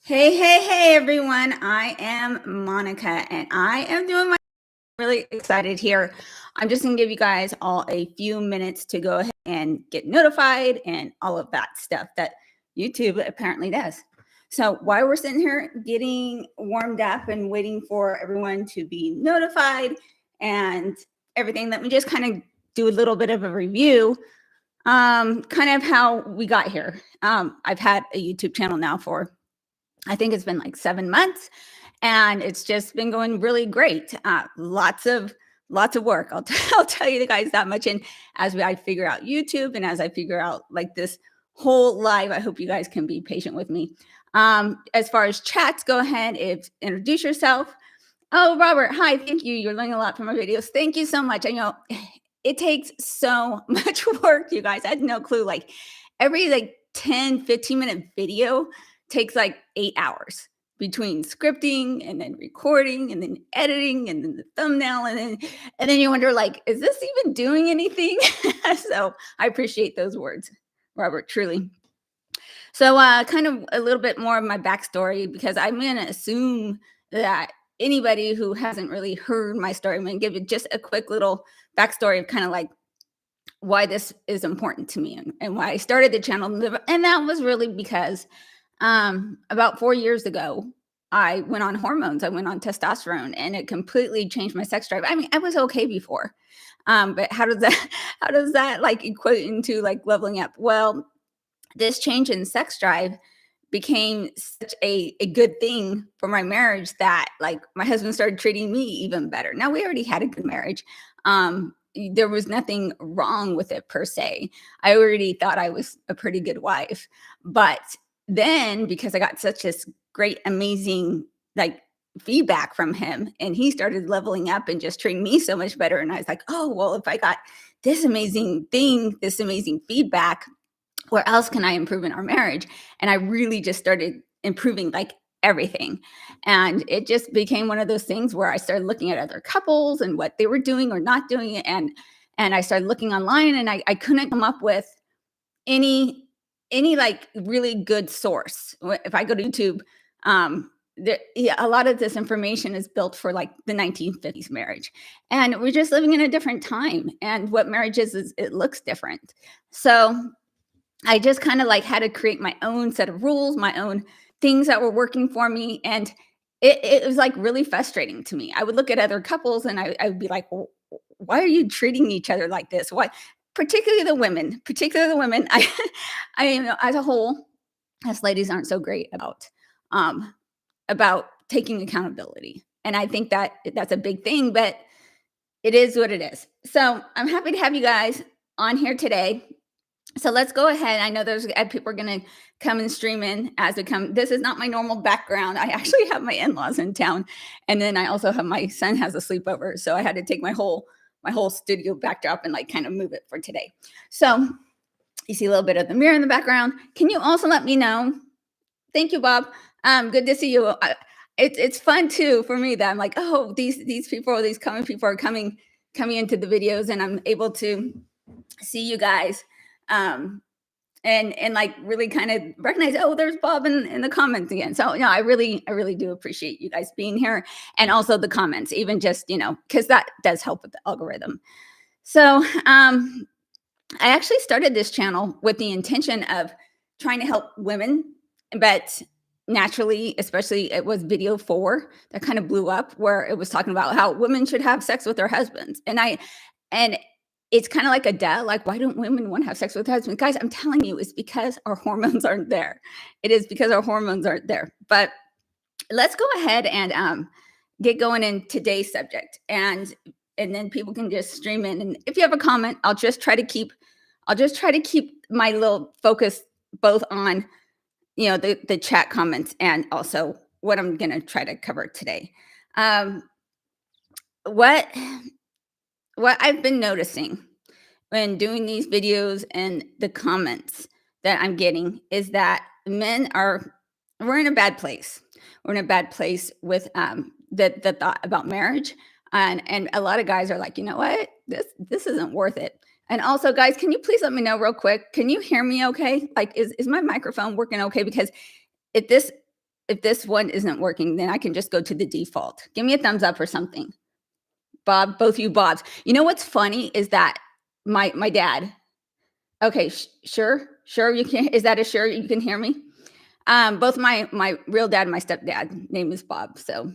Hey, everyone. I am Monica and I am doing my really excited here. I'm just going to give you guys all a few minutes to go ahead and get notified and all of that stuff that YouTube apparently does. So while we're sitting here getting warmed up and waiting for everyone to be notified and everything, let me just kind of do a little bit of a review, kind of how we got here. I've had a YouTube channel now for I think it's been like 7 months, and it's just been going really great. Lots of work. I'll tell you guys that much. And I figure out YouTube and as I figure out like this whole live, I hope you guys can be patient with me. As far as chats, go ahead and introduce yourself. Oh, Robert, hi, thank you. You're learning a lot from our videos. Thank you so much. I know it takes so much work, you guys. I had no clue. Like every 10, 15 minute video takes like 8 hours between scripting and then recording and then editing and then the thumbnail and then you wonder like, is this even doing anything? So I appreciate those words, Robert, truly. So kind of a little bit more of my backstory because I'm going to assume that anybody who hasn't really heard my story, I'm going to give you just a quick little backstory of kind of like why this is important to me and why I started the channel. And that was really because about 4 years ago, I went on hormones. I went on testosterone, and it completely changed my sex drive. I mean, I was okay before, but how does that how does that like equate into like leveling up? Well, this change in sex drive became such a good thing for my marriage that like my husband started treating me even better. Now we already had a good marriage. There was nothing wrong with it per se. I already thought I was a pretty good wife. But then because I got such this great, amazing like feedback from him and he started leveling up and just treating me so much better. And I was like, oh, well, if I got this amazing thing, this amazing feedback, where else can I improve in our marriage? And I really just started improving like everything. And it just became one of those things where I started looking at other couples and what they were doing or not doing. And I started looking online and I couldn't come up with any like really good source. If I go to YouTube, a lot of this information is built for like the 1950s marriage. And we're just living in a different time. And what marriage is it looks different. So I just kind of like had to create my own set of rules, my own things that were working for me. And it was like really frustrating to me. I would look at other couples and I would be like, well, why are you treating each other like this? Why? Particularly the women. I know as a whole, us ladies aren't so great um, about taking accountability. And I think that that's a big thing, but it is what it is. So I'm happy to have you guys on here today. So let's go ahead. I know there's people are going to come and stream in as they come. This is not my normal background. I actually have my in-laws in town, and then I also have my son has a sleepover, so I had to take my whole studio backdrop and like kind of move it for today. So you see a little bit of the mirror in the background. Can you also let me know? Thank you, Bob. Good to see you. It's fun too for me that I'm like, oh, these people, these coming people are coming into the videos, and I'm able to see you guys and like really kind of recognize, oh, there's Bob in the comments again. So I really do appreciate you guys being here and also the comments, even just because that does help with the algorithm. So I actually started this channel with the intention of trying to help women, but naturally, especially it was video 4 that kind of blew up where it was talking about how women should have sex with their husbands. And it's kind of like a duh, like, why don't women want to have sex with husbands? Guys, I'm telling you, it's because our hormones aren't there. It is because our hormones aren't there. But let's go ahead and get going in today's subject. And then people can just stream in. And if you have a comment, I'll just try to keep my little focus both on the chat comments and also what I'm gonna try to cover today. What I've been noticing when doing these videos and the comments that I'm getting is that we're in a bad place. We're in a bad place with the thought about marriage. And a lot of guys are like, you know what? This isn't worth it. And also, guys, can you please let me know real quick? Can you hear me okay? Like, is my microphone working okay? Because if this if this one isn't working, then I can just go to the default. Give me a thumbs up or something. Bob, both you Bobs. You know what's funny is that my dad. Okay, sure, sure. You can. Is that a sure? You can hear me. Both my real dad and my stepdad name is Bob, so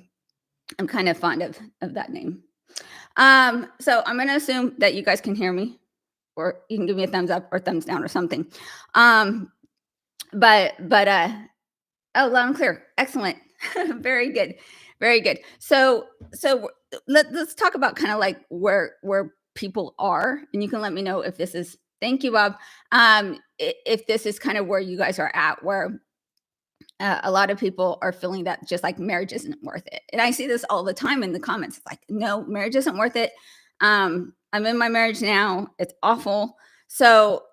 I'm kind of fond of that name. So I'm gonna assume that you guys can hear me, or you can give me a thumbs up or thumbs down or something. Um, but oh, loud and clear. Excellent. Very good. Very good. So let's talk about kind of like where people are, and you can let me know if this is. Thank you, Bob. If this is kind of where you guys are at, where a lot of people are feeling that just like marriage isn't worth it, and I see this all the time in the comments. It's like, no, marriage isn't worth it. I'm in my marriage now. It's awful. So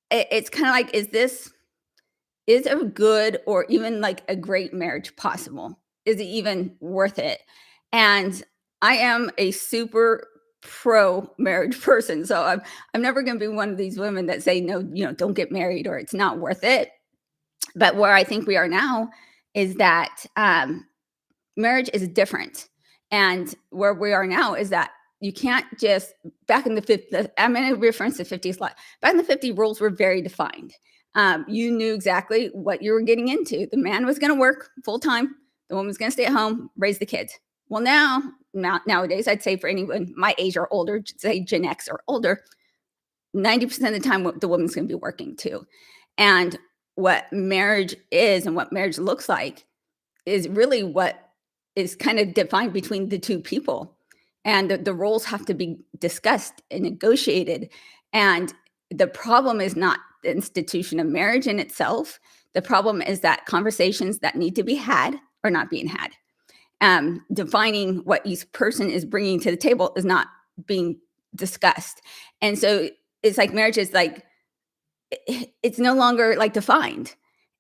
it's kind of like, is a good or even like a great marriage possible? Is it even worth it? And I am a super pro marriage person. So I'm never going to be one of these women that say, no, don't get married or it's not worth it. But where I think we are now is that marriage is different. And where we are now is that you can't just, back in the 50s, I'm going to reference the 50s a lot. Back in the 50s, rules were very defined. You knew exactly what you were getting into. The man was going to work full time. The woman was going to stay at home, raise the kids. Well, nowadays, I'd say for anyone my age or older, say Gen X or older, 90% of the time, the woman's going to be working too. And what marriage is and what marriage looks like is really what is kind of defined between the two people. And the roles have to be discussed and negotiated. And the problem is not the institution of marriage in itself. The problem is that conversations that need to be had are not being had. Defining what each person is bringing to the table is not being discussed. And so it's like marriage is like, it's no longer like defined,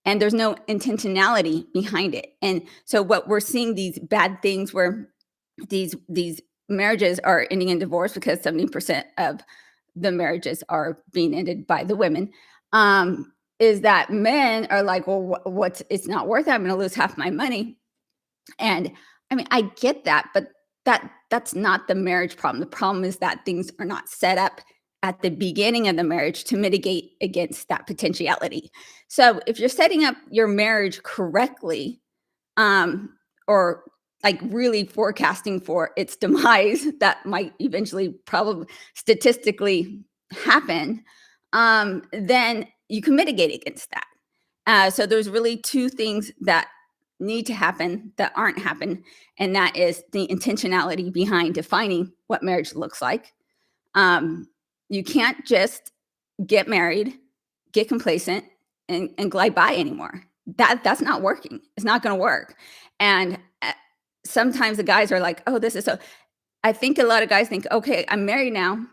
and there's no intentionality behind it. And so what we're seeing, these bad things where these marriages are ending in divorce because 70% of the marriages are being ended by the women, is that men are like, well, what's it's not worth it. I'm going to lose half my money. And I mean, I get that, but that's not the marriage problem. The problem is that things are not set up at the beginning of the marriage to mitigate against that potentiality. So if you're setting up your marriage correctly, or like really forecasting for its demise that might eventually probably statistically happen, then you can mitigate against that. So there's really two things that need to happen that aren't happen, and that is the intentionality behind defining what marriage looks like. You can't just get married, get complacent, and glide by anymore. That's not working. It's not going to work. And sometimes the guys are like, "Oh, this is so." I think a lot of guys think, "Okay, I'm married now,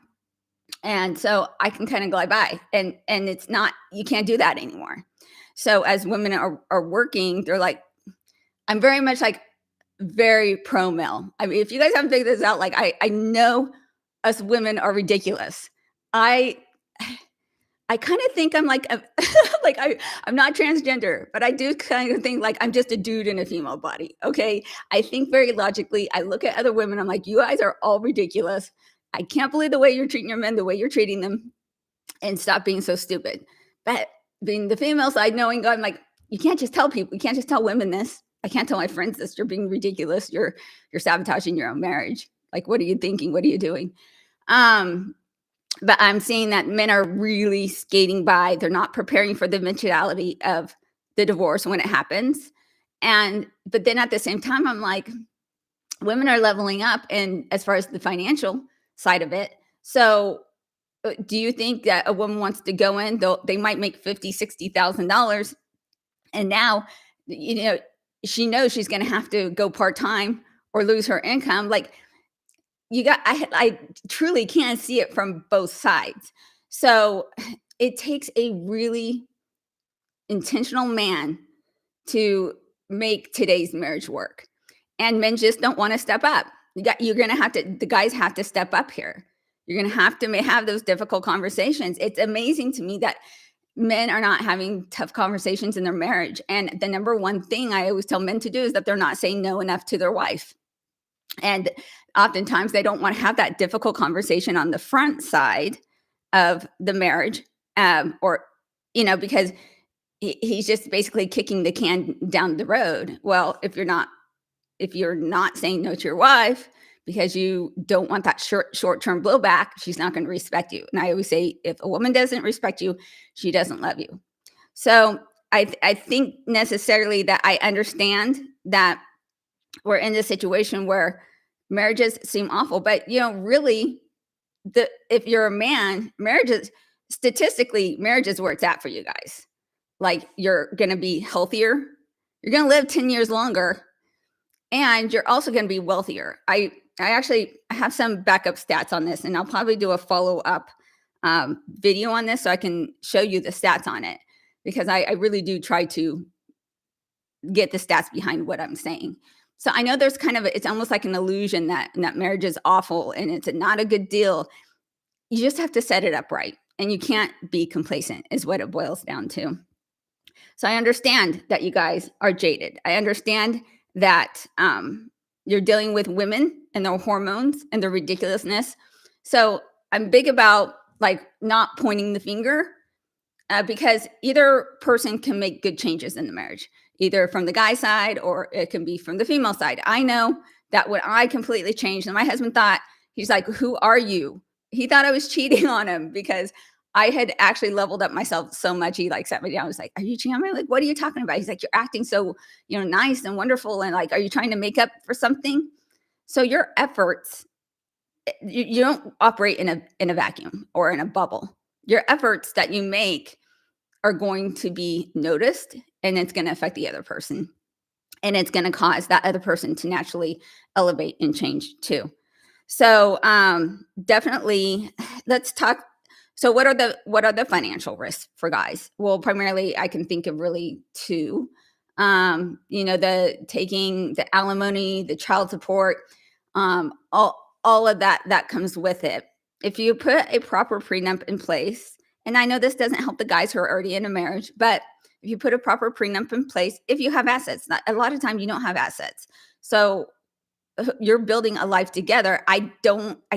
and so I can kind of glide by," and it's not. You can't do that anymore. So as women are working, they're like, I'm very much like very pro male. I mean, if you guys haven't figured this out, like I know us women are ridiculous. I I kind of think I'm like a, like I'm not transgender, but I do kind of think like I'm just a dude in a female body. Okay, I think very logically. I look at other women. I'm like, you guys are all ridiculous. I can't believe the way you're treating your men, the way you're treating them, and stop being so stupid. But being the female side, knowing God, I'm like, you can't just tell people, you can't just tell women this. I can't tell my friends this. You're being ridiculous. You're sabotaging your own marriage. Like, what are you thinking? What are you doing? But I'm seeing that men are really skating by. They're not preparing for the eventuality of the divorce when it happens. But then at the same time, I'm like, women are leveling up, and as far as the financial side of it. So do you think that a woman wants to go in, they might make $50,000, $60,000, and now, she knows she's going to have to go part-time or lose her income. Like, I truly can see it from both sides. So it takes a really intentional man to make today's marriage work. And men just don't want to step up. You're going to have to, the guys have to step up here. You're going to have those difficult conversations. It's amazing to me that men are not having tough conversations in their marriage. And the number one thing I always tell men to do is that they're not saying no enough to their wife. And oftentimes they don't want to have that difficult conversation on the front side of the marriage, or, because he's just basically kicking the can down the road. Well, if you're not saying no to your wife because you don't want that short-term blowback, she's not going to respect you. And I always say, if a woman doesn't respect you, she doesn't love you. So I think necessarily that I understand that we're in this situation where marriages seem awful, but really, if you're a man, marriage is where it's at for you guys. Like, you're going to be healthier, you're going to live 10 years longer, and you're also going to be wealthier. I actually have some backup stats on this, and I'll probably do a follow-up video on this so I can show you the stats on it, because I really do try to get the stats behind what I'm saying. So I know there's it's almost like an illusion that marriage is awful and it's not a good deal. You just have to set it up right, and you can't be complacent is what it boils down to. So I understand that you guys are jaded. I understand that you're dealing with women and their hormones and their ridiculousness. So I'm big about not pointing the finger, because either person can make good changes in the marriage, either from the guy side or it can be from the female side. I know that when I completely changed, and my husband thought, he's like, "Who are you?" He thought I was cheating on him because I had actually leveled up myself so much. He sat me down. I was like, "Are you cheating on me? Like, what are you talking about?" He's like, "You're acting so, nice and wonderful. And are you trying to make up for something?" So your efforts, you don't operate in a vacuum or in a bubble. Your efforts that you make are going to be noticed, and it's going to affect the other person, and it's going to cause that other person to naturally elevate and change too. So definitely, let's talk. So what are the financial risks for guys? Well, primarily I can think of really two. The taking the alimony, the child support, all of that comes with it. If you put a proper prenup in place, and I know this doesn't help the guys who are already in a marriage, but if you put a proper prenup in place, if you have assets, a lot of times you don't have assets. So you're building a life together. I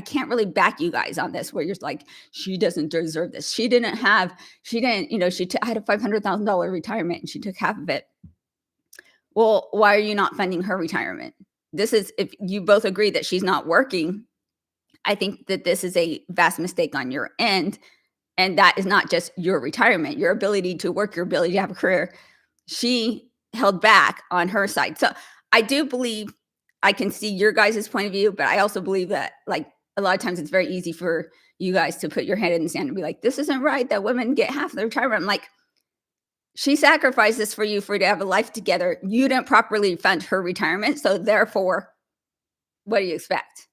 can't really back you guys on this where you're like, she doesn't deserve this. She had a $500,000 retirement and she took half of it. Well, why are you not funding her retirement? This is, if you both agree that she's not working, I think that this is a vast mistake on your end. And that is not just your retirement, your ability to work, your ability to have a career. She held back on her side. So I do believe I can see your guys' point of view, but I also believe that a lot of times it's very easy for you guys to put your head in the sand and be like, this isn't right that women get half their retirement. I'm like, she sacrificed this for you to have a life together. You didn't properly fund her retirement. So therefore, what do you expect?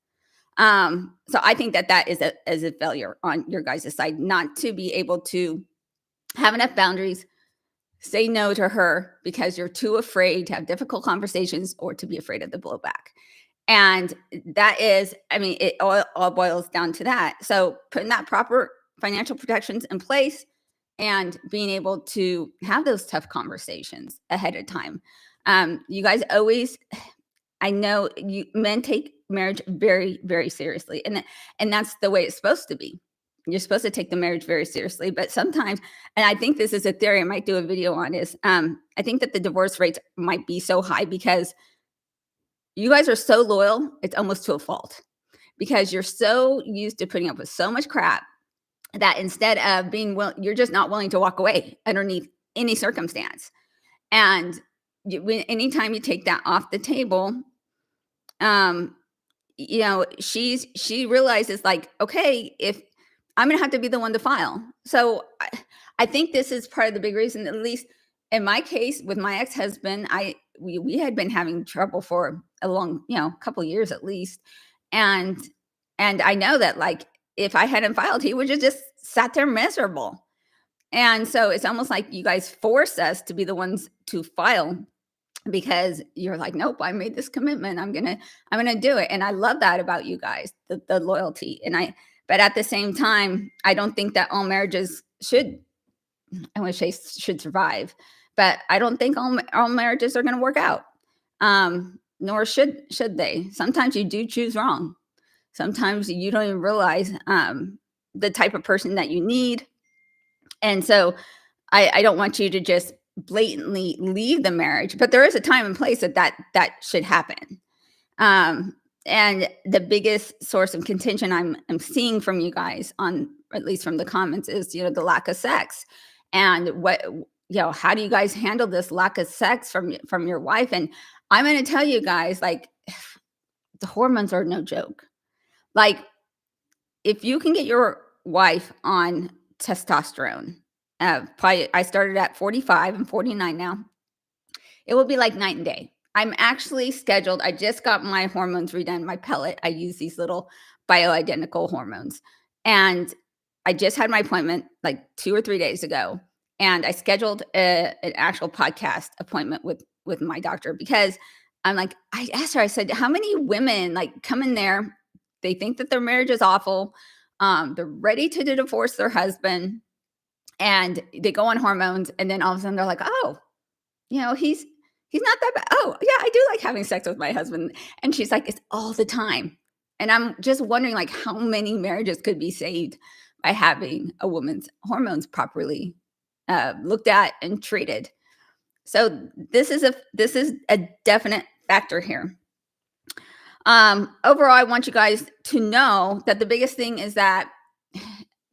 So I think that is a failure on your guys' side, not to be able to have enough boundaries, say no to her because you're too afraid to have difficult conversations or to be afraid of the blowback. And that is, it all boils down to that. So putting that proper financial protections in place and being able to have those tough conversations ahead of time. You guys always, I know men take marriage very, very seriously, and that's the way it's supposed to be. You're supposed to take the marriage very seriously, but sometimes, and I think this is a theory I might do a video on, is I think that the divorce rates might be so high because you guys are so loyal, it's almost to a fault, because you're so used to putting up with so much crap that instead of you're just not willing to walk away underneath any circumstance. And anytime you take that off the table, she realizes okay, if I'm gonna have to be the one to file. So I think this is part of the big reason, at least in my case with my ex-husband, we had been having trouble for a long, couple of years at least. And I know that if I hadn't filed, he would have just sat there miserable. And so it's almost like you guys force us to be the ones to file because you're like, nope, I made this commitment. I'm gonna do it. And I love that about you guys, the loyalty. But at the same time, I don't think that all marriages should I wish they should survive, but I don't think all marriages are going to work out. Nor should they. Sometimes you do choose wrong. Sometimes you don't even realize the type of person that you need, and so I don't want you to just blatantly leave the marriage. But there is a time and place that should happen. Um, and the biggest source of contention I'm seeing from you guys, on at least from the comments, is the lack of sex. And how do you guys handle this lack of sex from your wife? And I'm going to tell you guys, like, the hormones are no joke. Like, if you can get your wife on testosterone, probably I started at 45, I'm 49 now. It will be like night and day. I'm actually scheduled. I just got my hormones redone, my pellet. I use these little bioidentical hormones. And I just had my appointment like 2 or 3 days ago. And I scheduled an actual podcast appointment with my doctor, because I'm like, I asked her, I said, how many women like come in there? They think that their marriage is awful. They're ready to divorce their husband, and they go on hormones. And then all of a sudden they're like, oh, he's not that bad. Oh, yeah, I do like having sex with my husband. And she's like, it's all the time. And I'm just wondering, like, how many marriages could be saved by having a woman's hormones properly looked at and treated. So this is a definite factor here. Overall, I want you guys to know that the biggest thing is that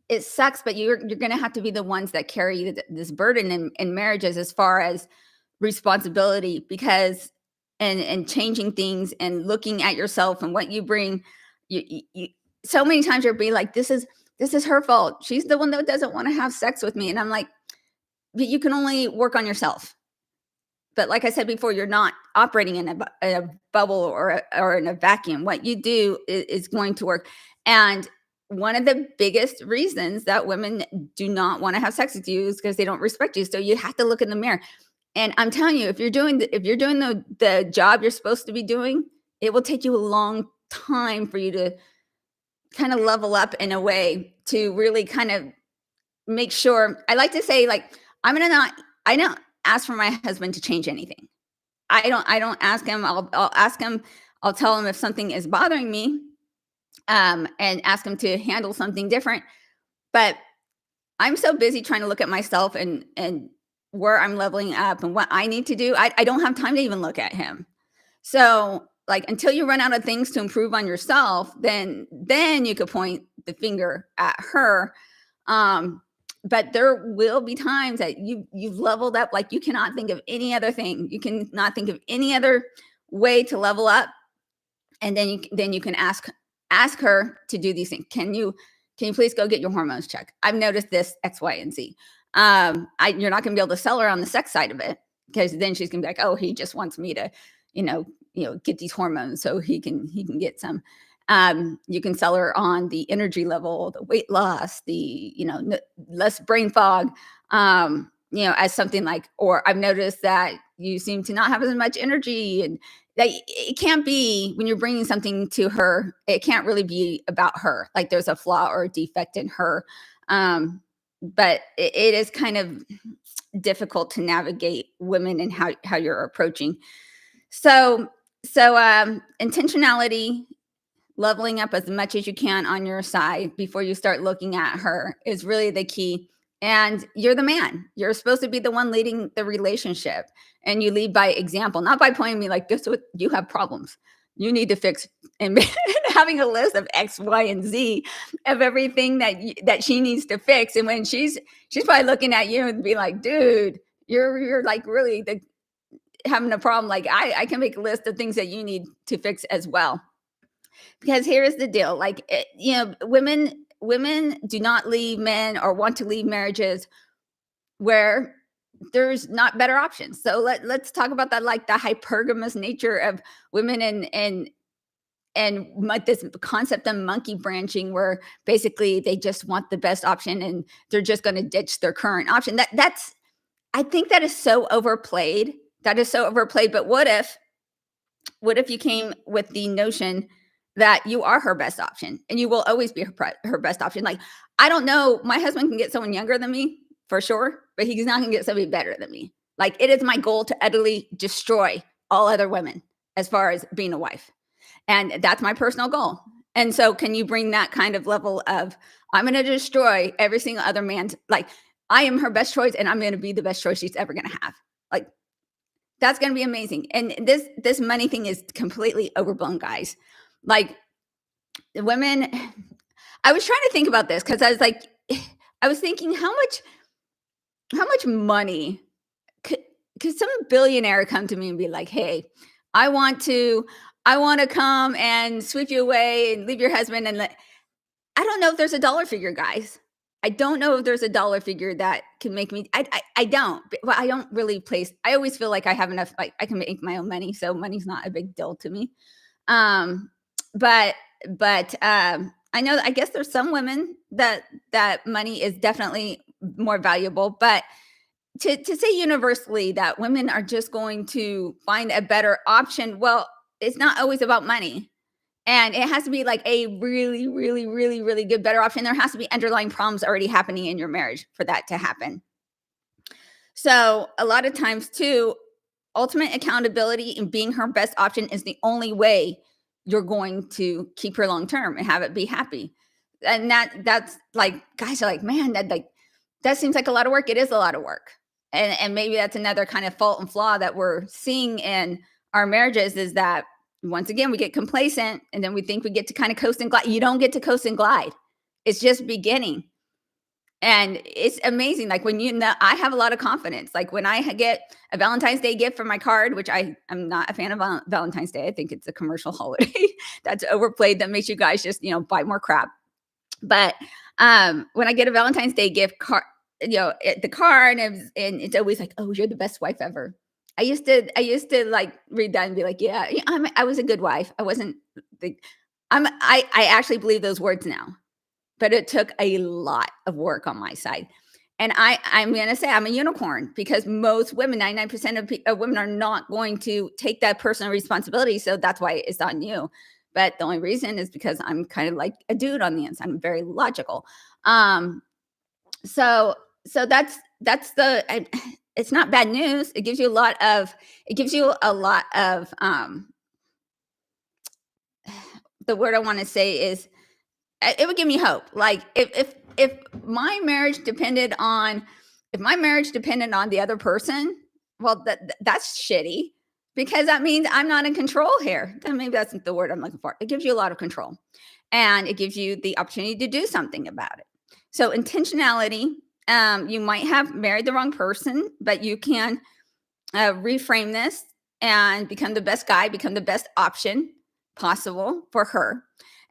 it sucks, but you're going to have to be the ones that carry this burden in marriages, as far as responsibility, because and changing things and looking at yourself and what you bring. You so many times you're being like, this is her fault. She's the one that doesn't want to have sex with me. And I'm like, but you can only work on yourself. But like I said before, you're not operating in a bubble or in a vacuum. What you do is going to work. And one of the biggest reasons that women do not want to have sex with you is because they don't respect you. So you have to look in the mirror. And I'm telling you, if you're doing the job you're supposed to be doing, it will take you a long time for you to kind of level up in a way to really kind of make sure. I like to say, like, I don't ask for my husband to change anything. I don't ask him. I'll ask him. I'll tell him if something is bothering me, and ask him to handle something different. But I'm so busy trying to look at myself and where I'm leveling up and what I need to do. I don't have time to even look at him. So, like, until you run out of things to improve on yourself, then you could point the finger at her. But there will be times that you've leveled up, like, you cannot think of any other thing. You cannot think of any other way to level up, and then you can ask her to do these things. Can you please go get your hormones checked? I've noticed this X, Y, and Z. You're not going to be able to sell her on the sex side of it, because then she's going to be like, oh, he just wants me to, get these hormones so he can get some. You can sell her on the energy level, the weight loss, the less brain fog. As something like, or I've noticed that you seem to not have as much energy, and that it can't be, when you're bringing something to her, it can't really be about her. Like, there's a flaw or a defect in her. But it is kind of difficult to navigate women and how you're approaching. So intentionality, leveling up as much as you can on your side before you start looking at her, is really the key. And you're the man. You're supposed to be the one leading the relationship. And you lead by example, not by pointing me like, this, you have problems you need to fix, and having a list of X, Y, and Z of everything that she needs to fix. And when she's probably looking at you and be like, dude, you're like really having a problem. Like, I can make a list of things that you need to fix as well. Because here's the deal, like, women do not leave men or want to leave marriages where there's not better options. So let's talk about that, like the hypergamous nature of women, and this concept of monkey branching, where basically they just want the best option and they're just going to ditch their current option. I think that is so overplayed. But what if you came with the notion that you are her best option and you will always be her best option? Like, I don't know, my husband can get someone younger than me for sure. but he's not gonna get somebody better than me. Like, it is my goal to utterly destroy all other women as far as being a wife. And that's my personal goal. And so can you bring that kind of level of, I'm gonna destroy every single other man's, like, I am her best choice and I'm gonna be the best choice she's ever gonna have. Like, that's gonna be amazing. And this money thing is completely overblown, guys. Like, women, I was trying to think about this because I was like, I was thinking how much money could some billionaire come to me and be like, "Hey, I want to come and sweep you away and leave your husband and let." I don't know if there's a dollar figure, guys. I don't know if there's a dollar figure that can make me. I don't. Well, I don't really place. I always feel like I have enough. Like, I can make my own money, so money's not a big deal to me. Um, but I know. I guess there's some women that money is definitely more valuable, but to say universally that women are just going to find a better option, well, it's not always about money. And it has to be like a really, really, really, really good, better option. There has to be underlying problems already happening in your marriage for that to happen. So, a lot of times, too, ultimate accountability and being her best option is the only way you're going to keep her long term and have it be happy. And that's like, guys are like, man, that seems like a lot of work. It is a lot of work. And maybe that's another kind of fault and flaw that we're seeing in our marriages, is that once again we get complacent and then we think we get to kind of coast and glide. You don't get to coast and glide. It's just beginning. And it's amazing. Like, when you know, I have a lot of confidence. Like, when I get a Valentine's Day gift for my card, which I'm not a fan of Valentine's Day. I think it's a commercial holiday that's overplayed, that makes you guys just, buy more crap. But when I get a Valentine's Day gift card, the card, and it's always like, "Oh, you're the best wife ever." I used to like read that and be like, "Yeah, I was a good wife. I wasn't the, I actually believe those words now, but it took a lot of work on my side." And I'm gonna say I'm a unicorn, because most women, 99% of women, are not going to take that personal responsibility. So that's why it's on you. But the only reason is because I'm kind of like a dude on the inside. I'm very logical. Um, so that's it's not bad news. It gives you a lot of the word I want to say is, it would give me hope. Like, if my marriage depended on the other person, well, that's shitty, because that means I'm not in control here. Then maybe that's not the word I'm looking for. It gives you a lot of control, and it gives you the opportunity to do something about it. So, intentionality. You might have married the wrong person, but you can reframe this and become the best guy, become the best option possible for her.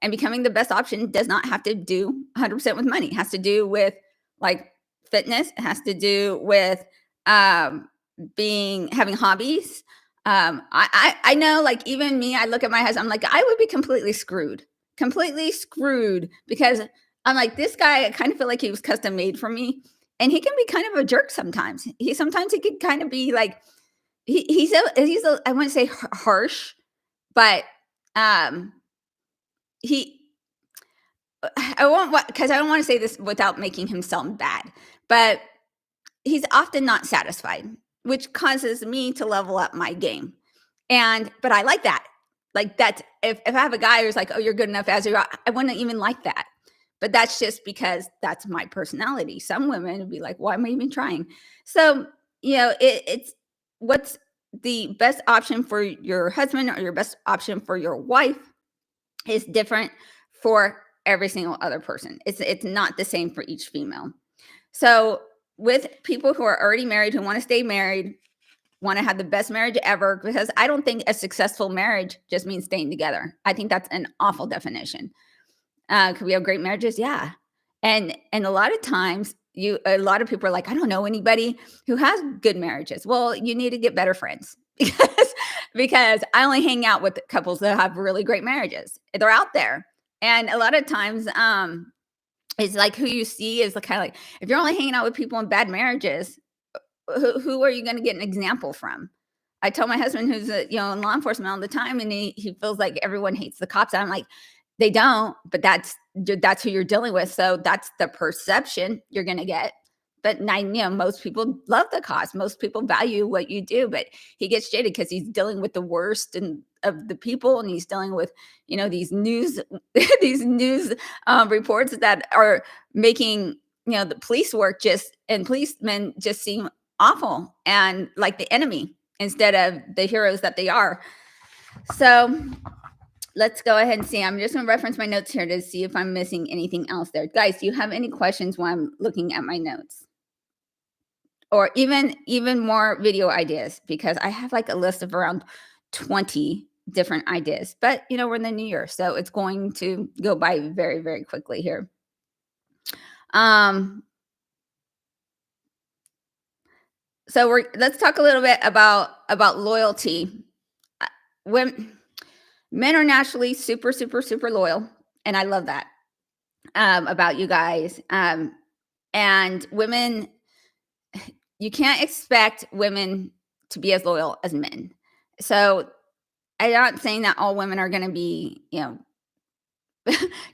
And becoming the best option does not have to do 100% with money. It has to do with, like, fitness. It has to do with um, having hobbies. I know, like, even me, I look at my husband, I'm like, I would be completely screwed, because I'm like, this guy, I kind of feel like he was custom made for me. And he can be kind of a jerk sometimes. Sometimes he can kind of be like, I wouldn't say harsh, but um, he I won't, because I don't want to say this without making him sound bad, but he's often not satisfied, which causes me to level up my game. But I like that. Like, that, if I have a guy who's like, "Oh, you're good enough as you are," I wouldn't even like that. But that's just because that's my personality. Some women would be like, "Why am I even trying?" So, it's what's the best option for your husband or your best option for your wife is different for every single other person. It's not the same for each female. So, with people who are already married, who want to stay married, want to have the best marriage ever, because I don't think a successful marriage just means staying together. I think that's an awful definition. Could we have great marriages? Yeah. And a lot of times, a lot of people are like, "I don't know anybody who has good marriages." Well, you need to get better friends, because I only hang out with couples that have really great marriages. They're out there. And a lot of times, it's like, who you see is kind of like, if you're only hanging out with people in bad marriages, who are you going to get an example from? I tell my husband, who's in law enforcement all the time, and he feels like everyone hates the cops. And I'm like, they don't, but that's who you're dealing with. So that's the perception you're going to get. but most people love the cause. Most people value what you do, but he gets jaded because he's dealing with the worst and of the people, and he's dealing with these news these news reports that are making the police work just and policemen just seem awful and like the enemy instead of the heroes that they are. So let's go ahead and see. I'm just going to reference my notes here to see if I'm missing anything else there. Guys, do you have any questions while I'm looking at my notes? Or even more video ideas, because I have like a list of around 20 different ideas. But we're in the new year, so it's going to go by very, very quickly here. So let's talk a little bit about loyalty. When men are naturally super, super, super loyal, and I love that about you guys. And women, you can't expect women to be as loyal as men. So I'm not saying that all women are going to be,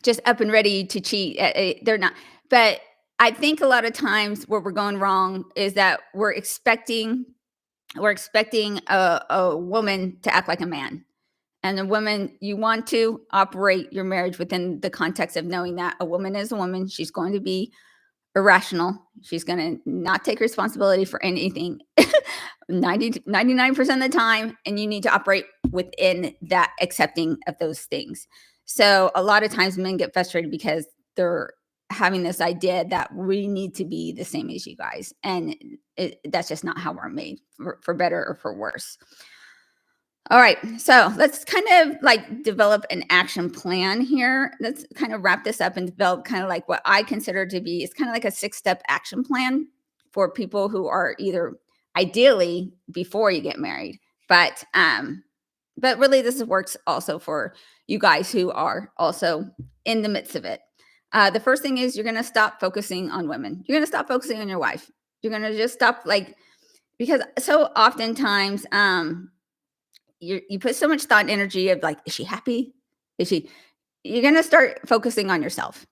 just up and ready to cheat. They're not. But I think a lot of times where we're going wrong is that we're expecting a woman to act like a man. And a woman, you want to operate your marriage within the context of knowing that a woman is a woman. She's going to be irrational. She's going to not take responsibility for anything 99% of the time. And you need to operate within that accepting of those things. So a lot of times men get frustrated because they're having this idea that we need to be the same as you guys. And that's just not how we're made, for better or for worse. All right, so let's kind of like develop an action plan here. Let's kind of wrap this up and develop kind of like what I consider to be, it's kind of like a 6-step action plan for people who are either ideally before you get married, but really this works also for you guys who are also in the midst of it. The first thing is you're going to stop focusing on women. You're going to stop focusing on your wife. You're going to just stop, like, because so oftentimes you put so much thought and energy of like, is she happy? You're going to start focusing on yourself.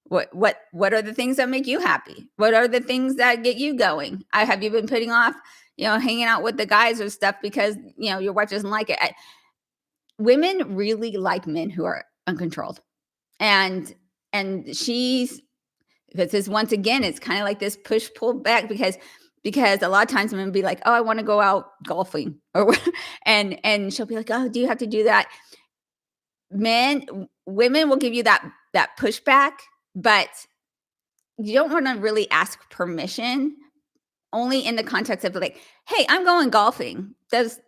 What are the things that make you happy? What are the things that get you going? Have you been putting off, hanging out with the guys or stuff because, your wife doesn't like it? Women really like men who are uncontrolled. And this is, once again, it's kind of like this push pull back because a lot of times women be like, oh, I want to go out golfing, or and she'll be like, oh, do you have to do that? Women will give you that pushback, but you don't want to really ask permission, only in the context of like, hey, I'm going golfing. Is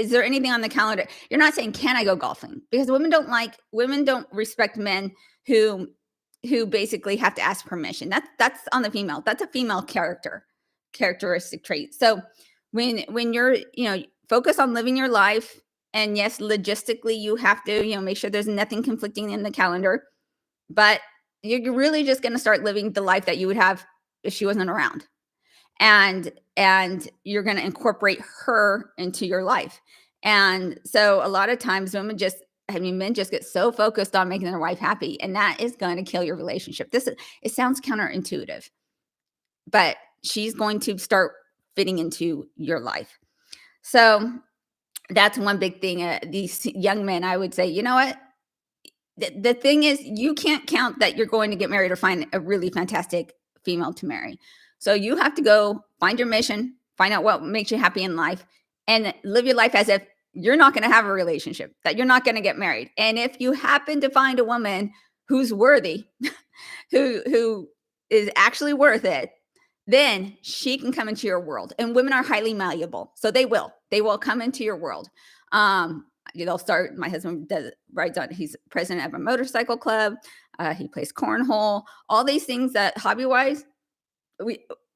there anything on the calendar? You're not saying, can I go golfing? Because women don't respect men who basically have to ask permission. That's on the female. That's a female characteristic trait. So when you're, focus on living your life, and yes, logistically you have to, make sure there's nothing conflicting in the calendar, but you're really just going to start living the life that you would have if she wasn't around. And you're going to incorporate her into your life. And so a lot of times men just get so focused on making their wife happy, and that is going to kill your relationship. It sounds counterintuitive, but she's going to start fitting into your life. So that's one big thing. These young men, I would say, you know what? The thing is, you can't count that you're going to get married or find a really fantastic female to marry. So you have to go find your mission, find out what makes you happy in life, and live your life as if you're not going to have a relationship, that you're not going to get married. And if you happen to find a woman who's worthy, who is actually worth it, then she can come into your world. And women are highly malleable, so they will come into your world. They'll start. My husband rides on. He's president of a motorcycle club. He plays cornhole. All these things that hobby wise,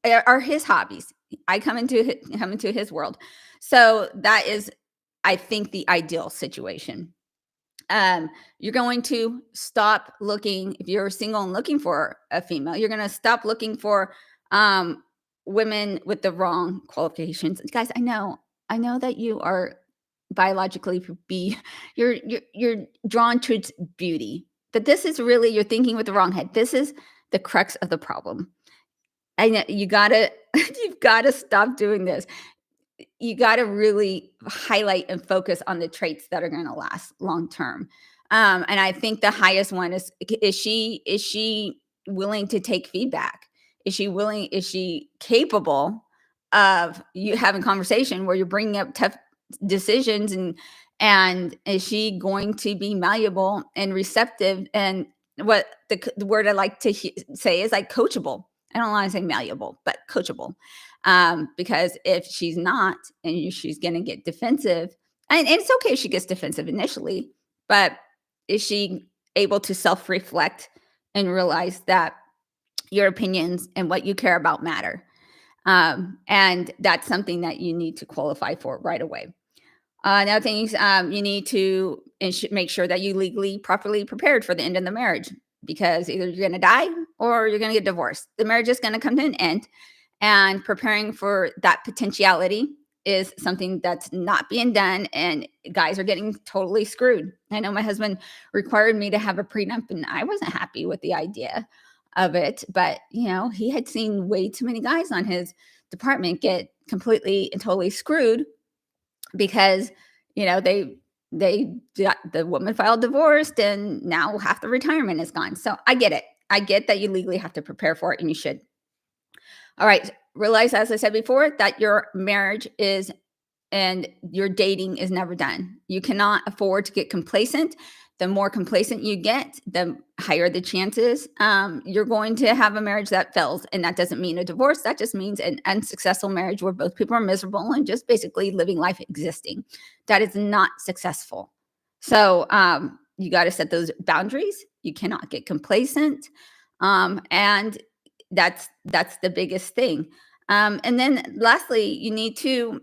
are his hobbies. I come into his world. So that is, I think, the ideal situation. You're going to stop looking, if you're single and looking for a female, you're going to stop looking for women with the wrong qualifications. Guys, I know that you are biologically you're drawn to its beauty, but this is really, you're thinking with the wrong head. This is the crux of the problem. I know you gotta you've gotta stop doing this. You got to really highlight and focus on the traits that are going to last long term. And I think the highest one is she willing to take feedback? Is she capable of you having conversation where you're bringing up tough decisions, and is she going to be malleable and receptive, and what the word I like to say is like coachable. I don't want to say malleable, but coachable. Because if she's not, and she's going to get defensive, and it's okay if she gets defensive initially, but is she able to self reflect and realize that your opinions and what you care about matter? And that's something that you need to qualify for right away. Another thing is, you need to make sure that you legally properly prepared for the end of the marriage, because either you're going to die or you're going to get divorced. The marriage is going to come to an end, and preparing for that potentiality is something that's not being done, and guys are getting totally screwed. I know my husband required me to have a prenup, and I wasn't happy with the idea of it, but he had seen way too many guys on his department get completely and totally screwed because the woman filed divorced, and now half the retirement is gone. So I get it. I get that you legally have to prepare for it, and you should. All right. Realize, as I said before, that your marriage is and your dating is never done. You cannot afford to get complacent. The more complacent you get, the higher the chances you're going to have a marriage that fails. And that doesn't mean a divorce. That just means an unsuccessful marriage where both people are miserable and just basically living life existing. That is not successful. So you got to set those boundaries. You cannot get complacent. And that's the biggest thing. And then lastly, you need to,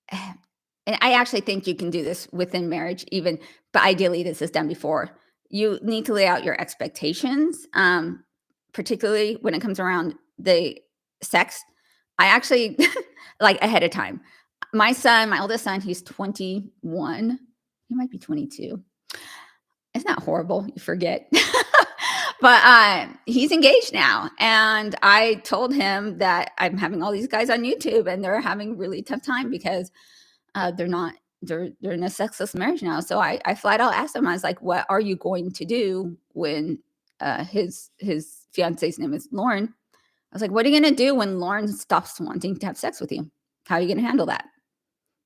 and I actually think you can do this within marriage, even, but ideally this is done before. You need to lay out your expectations, particularly when it comes around the sex. I actually like ahead of time. My oldest son, he's 21. He might be 22. Isn't that horrible? You forget. But he's engaged now, and I told him that I'm having all these guys on YouTube, and they're having really tough time because they're not they're in a sexless marriage now. So I flat out asked him. I was like, "What are you going to do when his fiance's name is Lauren?" I was like, "What are you going to do when Lauren stops wanting to have sex with you? How are you going to handle that?"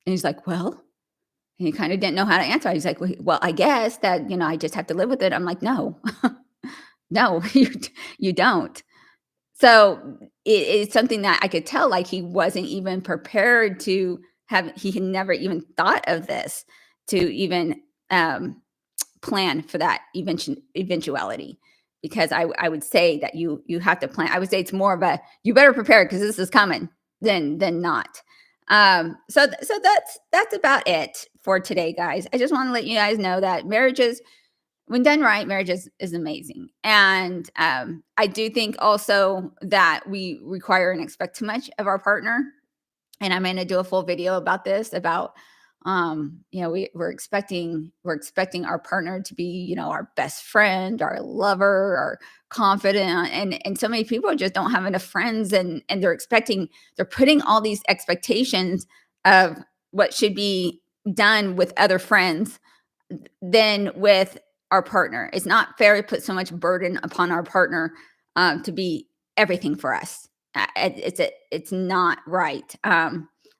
And he's like, "Well," and he kind of didn't know how to answer. He's like, "Well, I guess that I just have to live with it." I'm like, "No, no, you don't." So it's something that I could tell, like he wasn't even prepared to have. He had never even thought of this to even plan for that eventuality. Because I would say that you have to plan. I would say it's more of a you better prepare because this is coming than not. So that's about it for today, guys. I just want to let you guys know that marriages, when done right, marriage is amazing. And I do think also that we require and expect too much of our partner. And I'm going to do a full video about this, about we're expecting our partner to be our best friend, our lover, our confidant, and so many people just don't have enough friends, and they're putting all these expectations of what should be done with other friends than with our partner. It's not fair to put so much burden upon our partner to be everything for us. It's not right.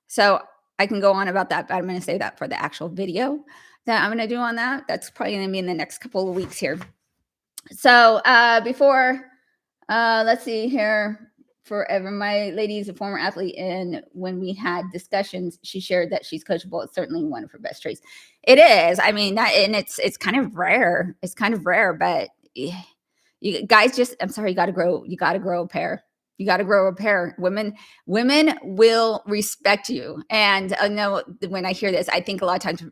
So I can go on about that, but I'm going to save that for the actual video that I'm going to do on that. That's probably going to be in the next couple of weeks here. So before, let's see here. Forever, my lady is a former athlete, and when we had discussions, she shared that she's coachable. It's certainly one of her best traits. It is. I mean, that, and it's kind of rare. It's kind of rare, but you guys just, I'm sorry, you got to grow. You got to grow a pair. You got to grow a pair. Women will respect you. And I know when I hear this, I think a lot of times,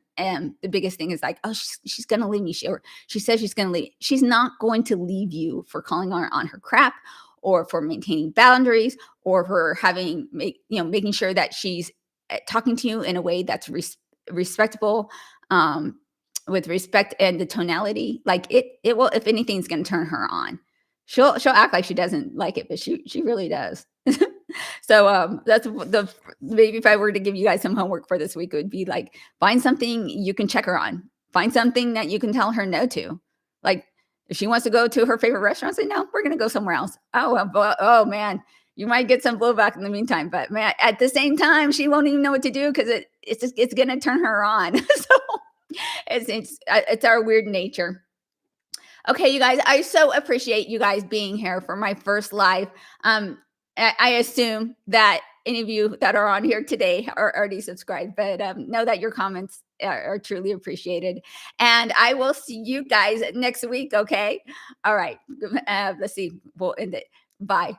the biggest thing is like, oh, she's going to leave me. She says she's going to leave. She's not going to leave you for calling her on her crap, or for maintaining boundaries, or for making sure that she's talking to you in a way that's respectable, with respect and the tonality. Like it will, if anything's going to turn her on. She'll act like she doesn't like it, but she really does. So, that's maybe if I were to give you guys some homework for this week, it would be like, find something you can check her on. Find something that you can tell her no to. Like, if she wants to go to her favorite restaurant, say, "No, we're gonna go somewhere else." Oh, well, oh, man, you might get some blowback in the meantime, but, man, at the same time, she won't even know what to do because it's gonna turn her on. So, it's our weird nature. Okay, you guys, I so appreciate you guys being here for my first live. I assume that any of you that are on here today are already subscribed, but know that your comments are truly appreciated. And I will see you guys next week. Okay. All right. Let's see. We'll end it. Bye.